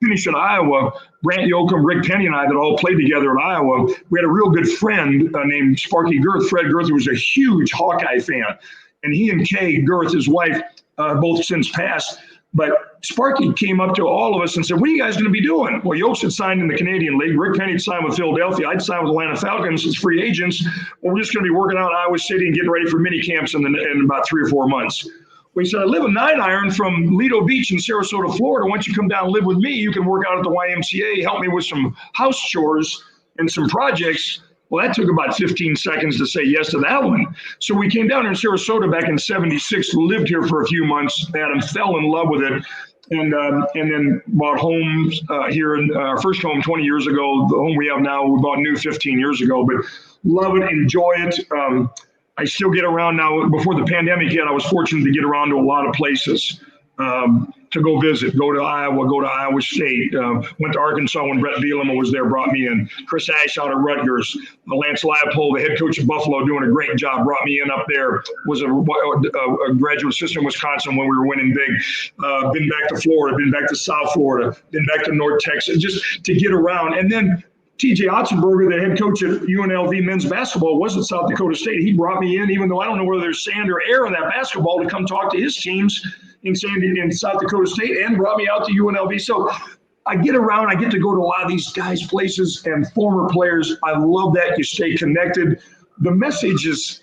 finished in Iowa, Brant Yoakum, Rick Penny, and I that all played together in Iowa, we had a real good friend named Sparky Girth. Fred Girth, who was a huge Hawkeye fan. And he and Kay Girth, his wife, both since passed. But Sparky came up to all of us and said, "What are you guys going to be doing?" Well, Yokes had signed in the Canadian League. Rick Penny had signed with Philadelphia. I'd signed with Atlanta Falcons as free agents. Well, we're just going to be working out in Iowa City and getting ready for mini camps in about 3 or 4 months. Well, he said, "I live a 9-iron from Lido Beach in Sarasota, Florida. Once you come down and live with me, you can work out at the YMCA, help me with some house chores and some projects." Well, that took about 15 seconds to say yes to that one. So we came down here in Sarasota back in '76, lived here for a few months, Adam, fell in love with it, and then bought homes here in our first home 20 years ago. The home we have now, we bought new 15 years ago, but love it, enjoy it. I still get around now. Before the pandemic hit, I was fortunate to get around to a lot of places to go visit, go to Iowa, go to Iowa State, went to Arkansas when Bret Bielema was there, brought me in. Chris Ash out of Rutgers, Lance Leipold, the head coach of Buffalo, doing a great job, brought me in up there, was a graduate assistant in Wisconsin when we were winning big. Been back to Florida, been back to South Florida, been back to North Texas, just to get around. And then TJ Otzenberger, the head coach at UNLV men's basketball, was at South Dakota State. He brought me in, even though I don't know whether there's sand or air in that basketball, to come talk to his teams in South Dakota State, and brought me out to UNLV. So I get around. I get to go to a lot of these guys' places and former players. I love that. You stay connected. The message is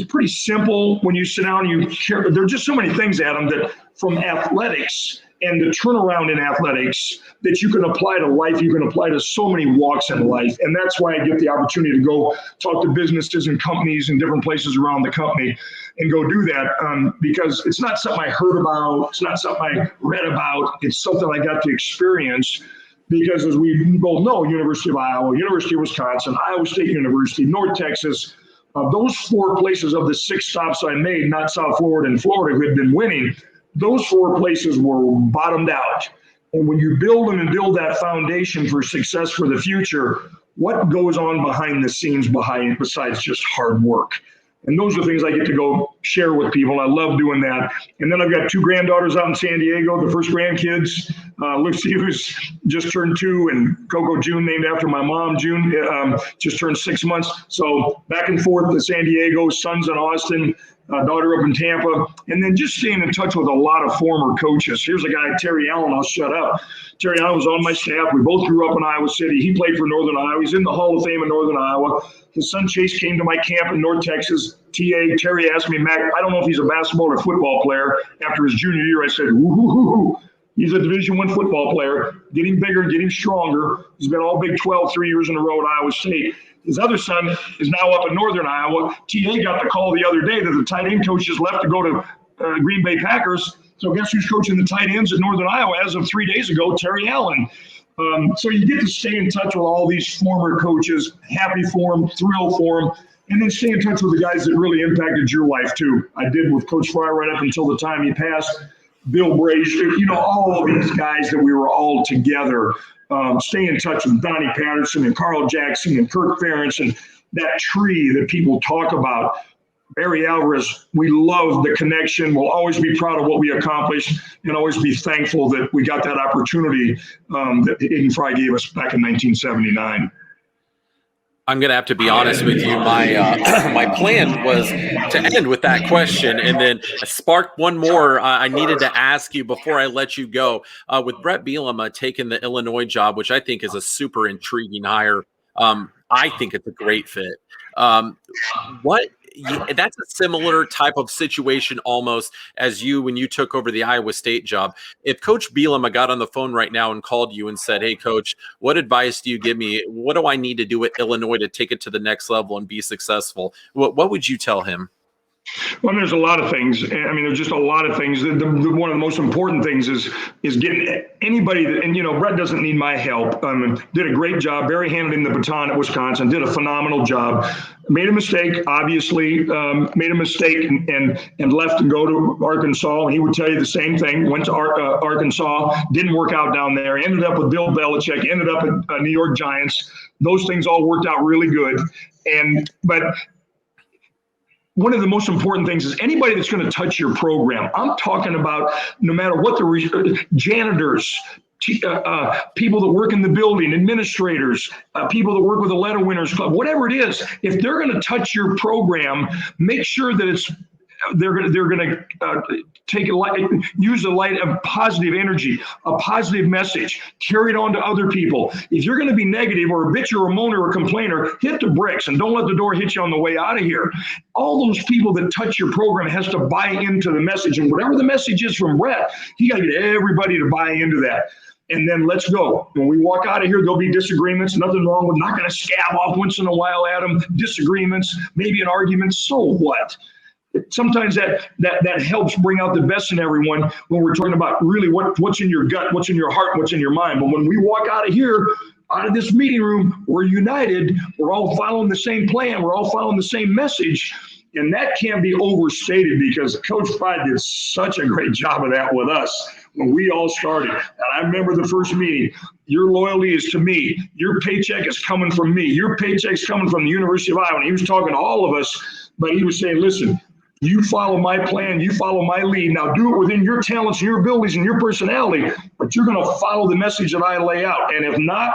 pretty simple when you sit down and you share. There are just so many things, Adam, that from athletics and the turnaround in athletics that you can apply to life. You can apply to so many walks in life. And that's why I get the opportunity to go talk to businesses and companies in different places around the company and go do that, because it's not something I heard about. It's not something I read about. It's something I got to experience, because as we both know, University of Iowa, University of Wisconsin, Iowa State University, North Texas, those 4 places of the 6 stops I made, not South Florida and Florida, who had been winning, those 4 places were bottomed out. And when you build them and build that foundation for success for the future, what goes on behind the scenes besides just hard work? And those are things I get to go share with people. I love doing that. And then I've got 2 granddaughters out in San Diego, the first grandkids. Lucy, who's just turned 2, and Coco June, named after my mom, June, just turned 6 months. So back and forth to San Diego, sons in Austin, daughter up in Tampa, and then just staying in touch with a lot of former coaches. Here's a guy, Terry Allen. I'll shut up. Terry Allen was on my staff. We both grew up in Iowa City. He played for Northern Iowa. He's in the Hall of Fame in Northern Iowa. His son Chase came to my camp in North Texas. Terry asked me, "Mac, I don't know if he's a basketball or football player." After his junior year, I said, "Woo-hoo-hoo-hoo. He's a Division I football player, getting bigger, getting stronger. He's been all Big 12 3 years in a row at Iowa State." His other son is now up in Northern Iowa. TA got the call the other day that the tight end coach just left to go to Green Bay Packers. So guess who's coaching the tight ends at Northern Iowa as of 3 days ago? Terry Allen. So you get to stay in touch with all these former coaches, happy for them, thrilled for them, and then stay in touch with the guys that really impacted your life too. I did with Coach Fry right up until the time he passed. Bill Brazier, all of these guys that we were all together. Stay in touch with Donnie Patterson and Carl Jackson and Kirk Ferentz and that tree that people talk about. Barry Alvarez, we love the connection. We'll always be proud of what we accomplished and always be thankful that we got that opportunity that Aiden Fry gave us back in 1979. I'm going to have to be honest with you. My plan was to end with that question, and then sparked one more I needed to ask you before I let you go. With Bret Bielema taking the Illinois job, which I think is a super intriguing hire, I think it's a great fit. That's a similar type of situation almost as you when you took over the Iowa State job. If Coach Bielema got on the phone right now and called you and said, "Hey, Coach, what advice do you give me? What do I need to do at Illinois to take it to the next level and be successful?" What would you tell him? Well, there's a lot of things. I mean, there's just a lot of things. One of the most important things is getting anybody that, and Bret doesn't need my help. Did a great job. Barry handed him the baton at Wisconsin. Did a phenomenal job. Made a mistake, obviously. Made a mistake and left and go to Arkansas. And he would tell you the same thing. Went to Arkansas. Didn't work out down there. Ended up with Bill Belichick. Ended up at New York Giants. Those things all worked out really good. But one of the most important things is anybody that's going to touch your program. I'm talking about no matter what the janitors, people that work in the building, administrators, people that work with the Letter Winners Club, whatever it is, if they're going to touch your program, make sure that they're going to use a light of positive energy, a positive message, carry it on to other people. If you're going to be negative or a bitcher or a moaner or a complainer, hit the bricks and don't let the door hit you on the way out of here. All those people that touch your program has to buy into the message, and whatever the message is from Bret, he got to get everybody to buy into that. And then let's go. When we walk out of here, there'll be disagreements. Nothing wrong with not going to scab off once in a while at them. Disagreements, maybe an argument. So what? Sometimes that helps bring out the best in everyone when we're talking about really what's in your gut, what's in your heart, what's in your mind. But when we walk out of here, out of this meeting room, we're united. We're all following the same plan. We're all following the same message. And that can't be overstated because Coach Fry did such a great job of that with us when we all started. And I remember the first meeting, your loyalty is to me. Your paycheck is coming from me. Your paycheck's coming from the University of Iowa. And he was talking to all of us, but he was saying, listen, you follow my plan, you follow my lead. Now do it within your talents and your abilities and your personality, but you're going to follow the message that I lay out. And if not,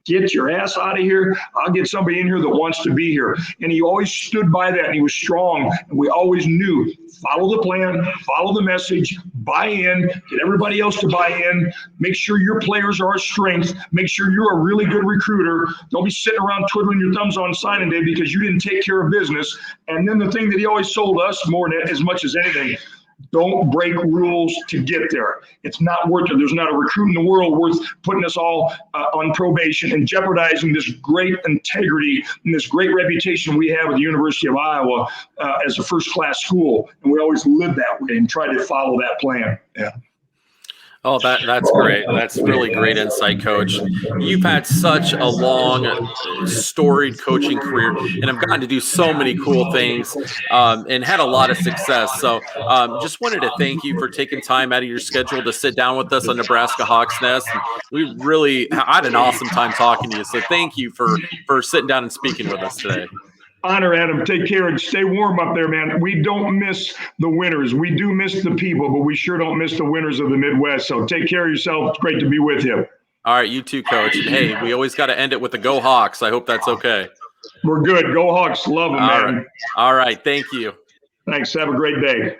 get your ass out of here. I'll get somebody in here that wants to be here. And he always stood by that, and he was strong. And we always knew, follow the plan, follow the message, buy in, get everybody else to buy in, make sure your players are a strength, make sure you're a really good recruiter. Don't be sitting around twiddling your thumbs on signing day because you didn't take care of business. And then the thing that he always sold us more than as much as anything, don't break rules to get there. It's not worth it. There's not a recruit in the world worth putting us all on probation and jeopardizing this great integrity and this great reputation we have at the University of Iowa as a first-class school. And we always live that way and try to follow that plan. Yeah. Oh, that's great. That's really great insight, Coach. You've had such a long, storied coaching career, and have gotten to do so many cool things and had a lot of success. So just wanted to thank you for taking time out of your schedule to sit down with us on Nebraska Hawks Nest. And I had an awesome time talking to you. So thank you for sitting down and speaking with us today. Honor, Adam. Take care and stay warm up there, man. We don't miss the winners. We do miss the people, but we sure don't miss the winners of the Midwest. So take care of yourself. It's great to be with you. All right, you too, Coach. And hey, we always got to end it with the Go Hawks. I hope that's okay. We're good. Go Hawks. Love them, man. All right. Thank you. Thanks. Have a great day.